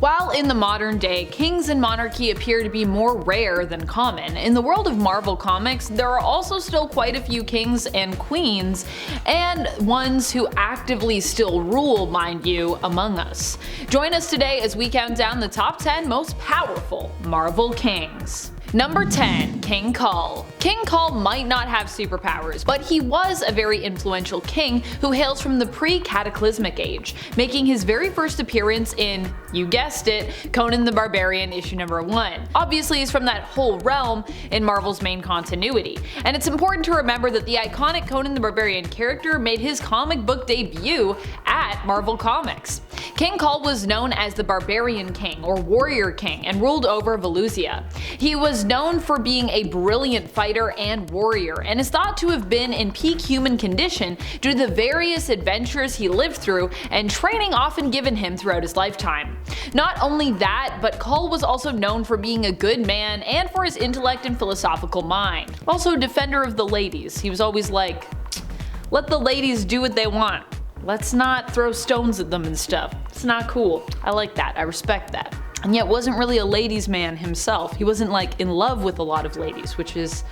While in the modern day, kings and monarchy appear to be more rare than common, in the world of Marvel Comics there are also still quite a few kings and queens, and ones who actively still rule, mind you, among us. Join us today as we count down the top 10 most powerful Marvel kings. Number 10. King Kull. King Kull might not have superpowers, but he was a very influential king who hails from the pre-cataclysmic age, making his very first appearance in, you guessed it, Conan the Barbarian issue number 1. Obviously he's from that whole realm in Marvel's main continuity, and it's important to remember that the iconic Conan the Barbarian character made his comic book debut at Marvel Comics. King Kull was known as the Barbarian King or Warrior King and ruled over Valusia. He was known for being a brilliant fighter and warrior, and is thought to have been in peak human condition due to the various adventures he lived through and training often given him throughout his lifetime. Not only that, but Kull was also known for being a good man and for his intellect and philosophical mind. Also a defender of the ladies. He was always like, let the ladies do what they want. Let's not throw stones at them and stuff. It's not cool. I like that. I respect that. And yet wasn't really a ladies' man himself. He wasn't like in love with a lot of ladies, which is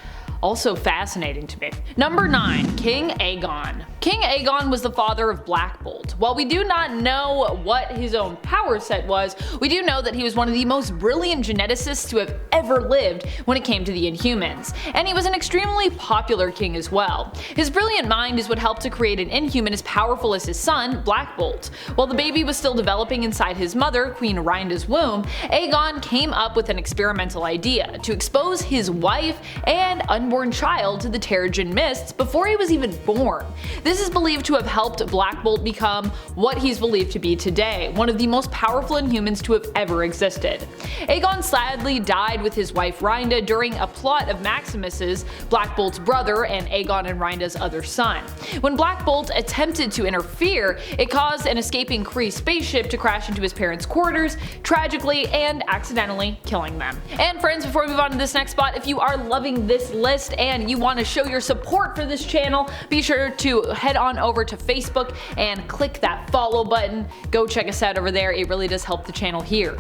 also fascinating to me. Number 9. King Agon. King Agon was the father of Black Bolt. While we do not know what his own power set was, we do know that he was one of the most brilliant geneticists to have ever lived when it came to the Inhumans, and he was an extremely popular king as well. His brilliant mind is what helped to create an Inhuman as powerful as his son, Black Bolt. While the baby was still developing inside his mother, Queen Rhinda's womb, Agon came up with an experimental idea to expose his wife and unborn child to the Terrigen Mists before he was even born. This is believed to have helped Black Bolt become what he's believed to be today, one of the most powerful Inhumans to have ever existed. Agon sadly died with his wife Rhinda during a plot of Maximus's, Black Bolt's brother and Agon and Rhinda's other son. When Black Bolt attempted to interfere, it caused an escaping Kree spaceship to crash into his parents' quarters, tragically and accidentally killing them. And friends, before we move on to this next spot, if you are loving this list and you want to show your support for this channel, be sure to head on over to Facebook and click that follow button. Go check us out over there. It really does help the channel here.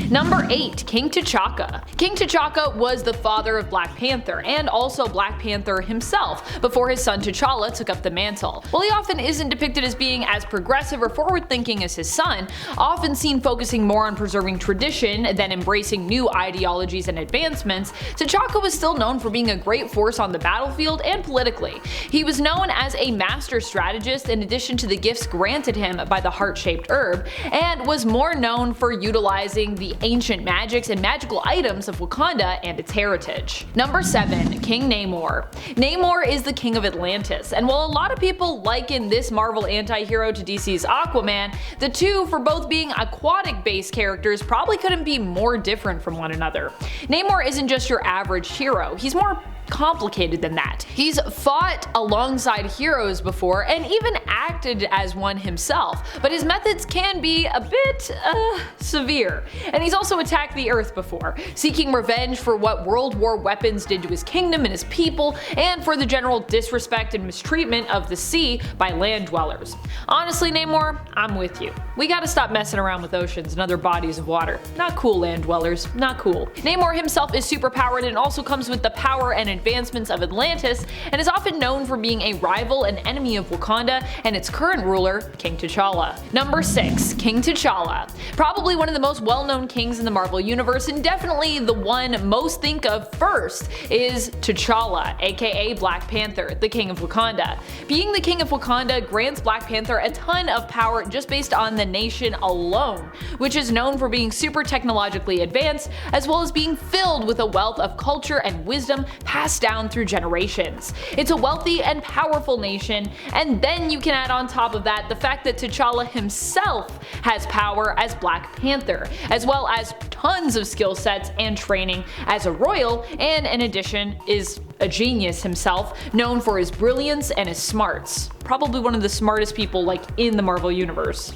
Number 8. King T'Chaka. King T'Chaka was the father of Black Panther, and also Black Panther himself, before his son T'Challa took up the mantle. While he often isn't depicted as being as progressive or forward-thinking as his son, often seen focusing more on preserving tradition than embracing new ideologies and advancements, T'Chaka was still known for being a great force on the battlefield and politically. He was known as a master strategist in addition to the gifts granted him by the heart-shaped herb, and was more known for utilizing the ancient magics and magical items of Wakanda and its heritage. Number 7. King Namor. Namor is the king of Atlantis, and while a lot of people liken this Marvel anti-hero to DC's Aquaman, the two, for both being aquatic-based characters, probably couldn't be more different from one another. Namor isn't just your average hero, he's more complicated than that. He's fought alongside heroes before and even acted as one himself, but his methods can be a bit severe. And he's also attacked the Earth before, seeking revenge for what World War weapons did to his kingdom and his people, and for the general disrespect and mistreatment of the sea by land dwellers. Honestly, Namor, I'm with you. We gotta stop messing around with oceans and other bodies of water. Not cool, land dwellers, not cool. Namor himself is superpowered and also comes with the power and advancements of Atlantis, and is often known for being a rival and enemy of Wakanda and its current ruler, King T'Challa. Number 6. King T'Challa. Probably one of the most well-known kings in the Marvel Universe, and definitely the one most think of first, is T'Challa, aka Black Panther, the King of Wakanda. Being the King of Wakanda grants Black Panther a ton of power just based on the nation alone, which is known for being super technologically advanced, as well as being filled with a wealth of culture and wisdom passed down through generations. It's a wealthy and powerful nation, and then you can add on top of that the fact that T'Challa himself has power as Black Panther, as well as tons of skill sets and training as a royal, and in addition is a genius himself, known for his brilliance and his smarts. Probably one of the smartest people like in the Marvel Universe.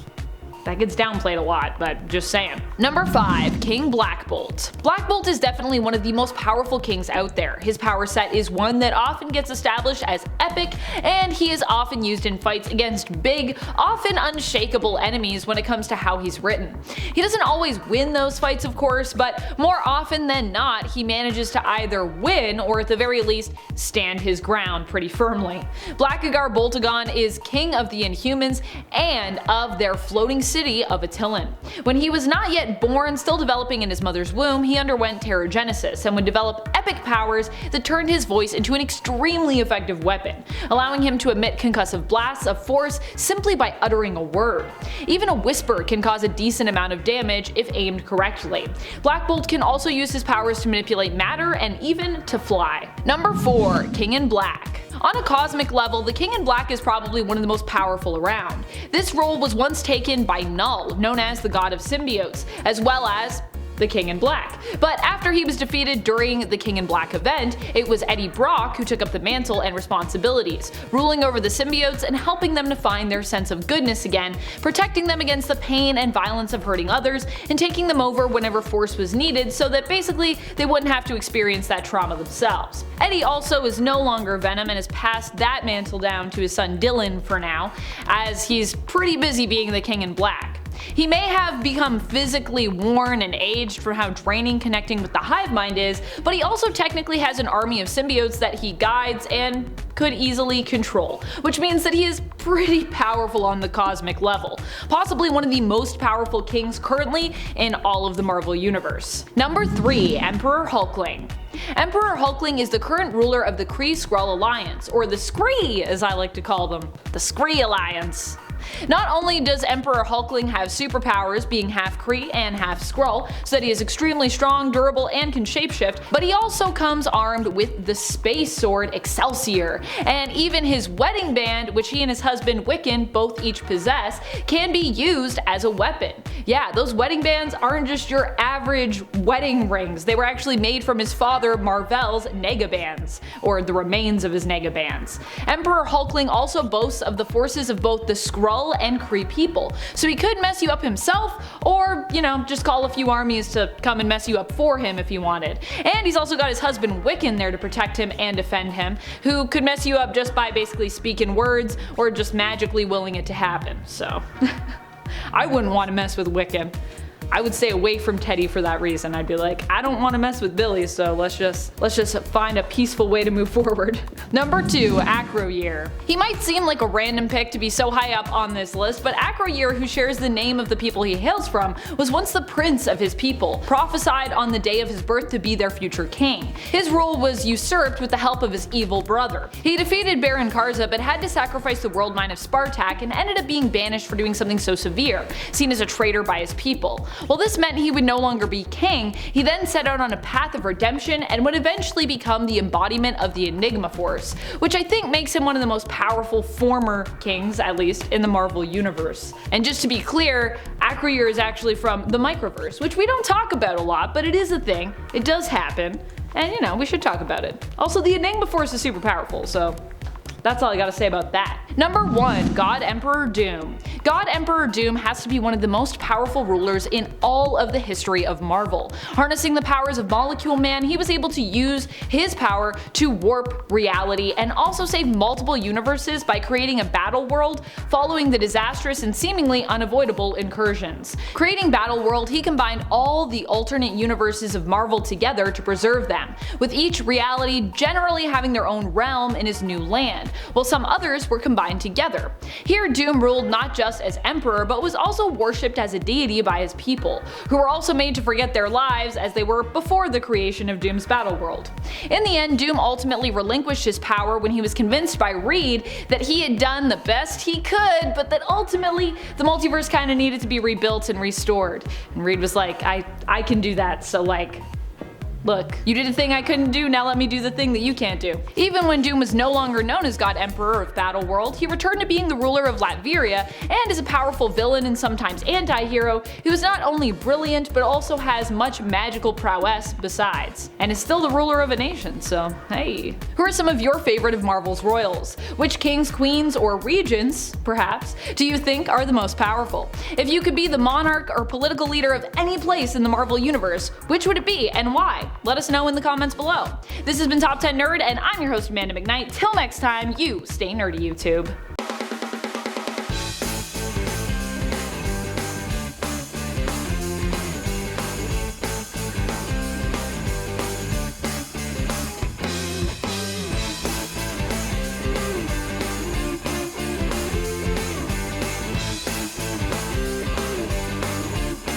That gets downplayed a lot, but just saying. Number 5. King Black Bolt. Black Bolt is definitely one of the most powerful kings out there. His power set is one that often gets established as epic, and he is often used in fights against big, often unshakable enemies when it comes to how he's written. He doesn't always win those fights, of course, but more often than not, he manages to either win or at the very least stand his ground pretty firmly. Blackagar Boltagon is king of the Inhumans and of their floating city of Attilan. When he was not yet born, still developing in his mother's womb, he underwent Terrigenesis and would develop epic powers that turned his voice into an extremely effective weapon, allowing him to emit concussive blasts of force simply by uttering a word. Even a whisper can cause a decent amount of damage if aimed correctly. Black Bolt can also use his powers to manipulate matter and even to fly. Number 4. King in Black. On a cosmic level, the King in Black is probably one of the most powerful around. This role was once taken by Null, known as the god of symbiotes, as well as the King in Black. But after he was defeated during the King in Black event, it was Eddie Brock who took up the mantle and responsibilities, ruling over the symbiotes and helping them to find their sense of goodness again, protecting them against the pain and violence of hurting others, and taking them over whenever force was needed so that basically they wouldn't have to experience that trauma themselves. Eddie also is no longer Venom and has passed that mantle down to his son Dylan for now, as he's pretty busy being the King in Black. He may have become physically worn and aged from how draining connecting with the hive mind is, but he also technically has an army of symbiotes that he guides and could easily control, which means that he is pretty powerful on the cosmic level, possibly one of the most powerful kings currently in all of the Marvel Universe. Number 3. Emperor Hulkling. Emperor Hulkling is the current ruler of the Kree-Skrull Alliance, or the Skree as I like to call them, the Skree Alliance. Not only does Emperor Hulkling have superpowers, being half Kree and half Skrull, so that he is extremely strong, durable, and can shapeshift, but he also comes armed with the space sword Excelsior, and even his wedding band, which he and his husband Wiccan both each possess, can be used as a weapon. Yeah, those wedding bands aren't just your average wedding rings, they were actually made from his father Marvel's Negabands, or the remains of his Negabands. Emperor Hulkling also boasts of the forces of both the Skrull and Kree people, so he could mess you up himself, or, you know, just call a few armies to come and mess you up for him if he wanted. And he's also got his husband Wiccan there to protect him and defend him, who could mess you up just by basically speaking words or just magically willing it to happen, so I wouldn't want to mess with Wiccan. I would stay away from Teddy for that reason. I'd be like, I don't want to mess with Billy, so let's just find a peaceful way to move forward. Number 2. Acroyear. He might seem like a random pick to be so high up on this list, but Acroyear, who shares the name of the people he hails from, was once the prince of his people, prophesied on the day of his birth to be their future king. His role was usurped with the help of his evil brother. He defeated Baron Karza but had to sacrifice the world mine of Spartak and ended up being banished for doing something so severe, seen as a traitor by his people. While this meant he would no longer be king, he then set out on a path of redemption and would eventually become the embodiment of the Enigma Force, which I think makes him one of the most powerful former kings, at least in the Marvel Universe. And just to be clear, Acroyear is actually from the Microverse, which we don't talk about a lot, but it is a thing. It does happen, and you know, we should talk about it. Also, the Enigma Force is super powerful, so that's all I gotta say about that. Number 1. God Emperor Doom. God Emperor Doom has to be one of the most powerful rulers in all of the history of Marvel. Harnessing the powers of Molecule Man, he was able to use his power to warp reality and also save multiple universes by creating a battle world following the disastrous and seemingly unavoidable incursions. Creating Battle World, he combined all the alternate universes of Marvel together to preserve them, with each reality generally having their own realm in his new land, while some others were combined together. Here Doom ruled not just as emperor, but was also worshipped as a deity by his people, who were also made to forget their lives as they were before the creation of Doom's battle world. In the end, Doom ultimately relinquished his power when he was convinced by Reed that he had done the best he could, but that ultimately the multiverse kinda needed to be rebuilt and restored. And Reed was like, I can do that, so like, Look, you did a thing I couldn't do, now let me do the thing that you can't do. Even when Doom was no longer known as God Emperor of Battleworld, he returned to being the ruler of Latveria, and is a powerful villain and sometimes anti-hero who is not only brilliant but also has much magical prowess besides. And is still the ruler of a nation, so hey. Who are some of your favorite of Marvel's royals? Which kings, queens, or regents, perhaps, do you think are the most powerful? If you could be the monarch or political leader of any place in the Marvel Universe, which would it be and why? Let us know in the comments below. This has been Top 10 Nerd, and I'm your host Amanda McKnight. Till next time, you stay nerdy, YouTube.